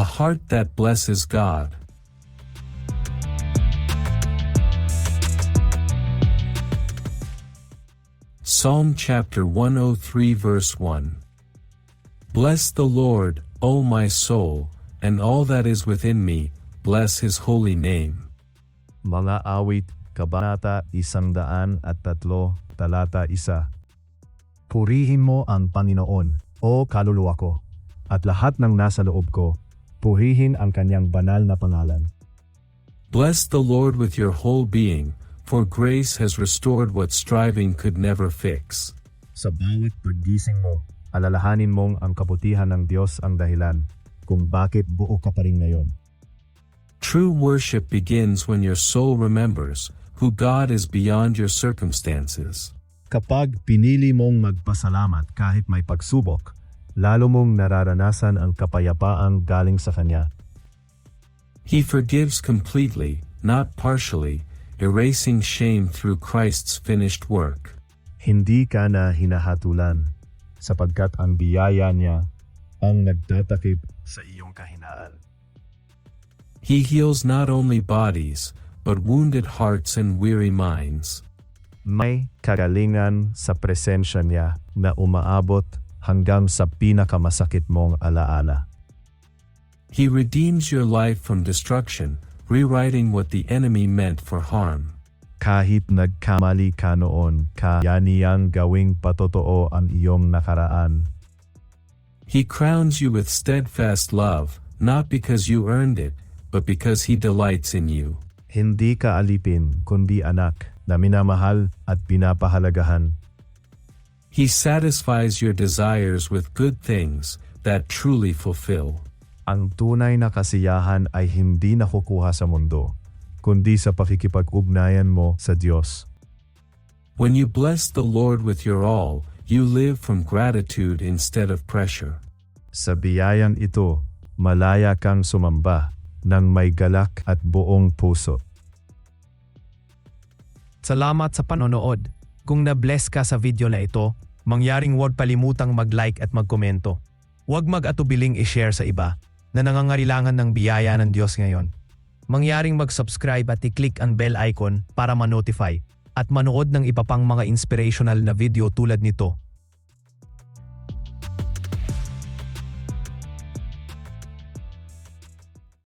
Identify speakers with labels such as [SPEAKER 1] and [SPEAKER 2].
[SPEAKER 1] a heart that blesses God. Psalm chapter 103 verse 1. Bless the Lord, O my soul, and all that is within me, bless His holy name.
[SPEAKER 2] Mga awit, Kabanata 103, talata 1. Purihin mo ang Panginoon, o kaluluwa ko, at lahat ng nasa loob ko, purihin ang kanyang banal na pangalan.
[SPEAKER 1] Bless the Lord with your whole being, for grace has restored what striving could never fix.
[SPEAKER 2] Sa bawat paggising mo, alalahanin mong ang kabutihan ng Diyos ang dahilan kung bakit buo ka pa rin ngayon.
[SPEAKER 1] True worship begins when your soul remembers who God is beyond your circumstances.
[SPEAKER 2] Kapag pinili mong magpasalamat kahit may pagsubok, lalo mong nararanasan ang kapayapaang galing sa Kanya.
[SPEAKER 1] He forgives completely, not partially, erasing shame through Christ's finished work.
[SPEAKER 2] Hindi ka na hinahatulan, sapagkat ang biyaya niya ang nagtatakip sa iyong kahinaan.
[SPEAKER 1] He heals not only bodies, but wounded hearts and weary minds.
[SPEAKER 2] May kagalingan sa presensya niya na umaabot hanggang sa pinakamasakit mong alaala.
[SPEAKER 1] He redeems your life from destruction, rewriting what the enemy meant for harm.
[SPEAKER 2] Kahit nagkamali ka noon, kaya niyang gawing patotoo ang iyong nakaraan.
[SPEAKER 1] He crowns you with steadfast love, not because you earned it, but because He delights in you.
[SPEAKER 2] Hindi ka alipin, kundi anak na minamahal at pinapahalagahan.
[SPEAKER 1] He satisfies your desires with good things that truly fulfill.
[SPEAKER 2] Ang tunay na kasiyahan ay hindi nakukuha sa mundo, kundi sa pakikipag-ugnayan mo sa Diyos.
[SPEAKER 1] When you bless the Lord with your all, you live from gratitude instead of pressure.
[SPEAKER 2] Sa biyayang ito, malaya kang sumamba ng may galak at buong puso.
[SPEAKER 3] Salamat sa panonood. Kung na-bless ka sa video na ito, mangyaring huwag kalimutang mag-like at magkomento. Huwag mag-atubiling i-share sa iba na nangangailangan ng biyaya ng Diyos ngayon. Mangyaring mag-subscribe at i-click ang bell icon para ma-notify at manood ng iba pang mga inspirational na video tulad nito.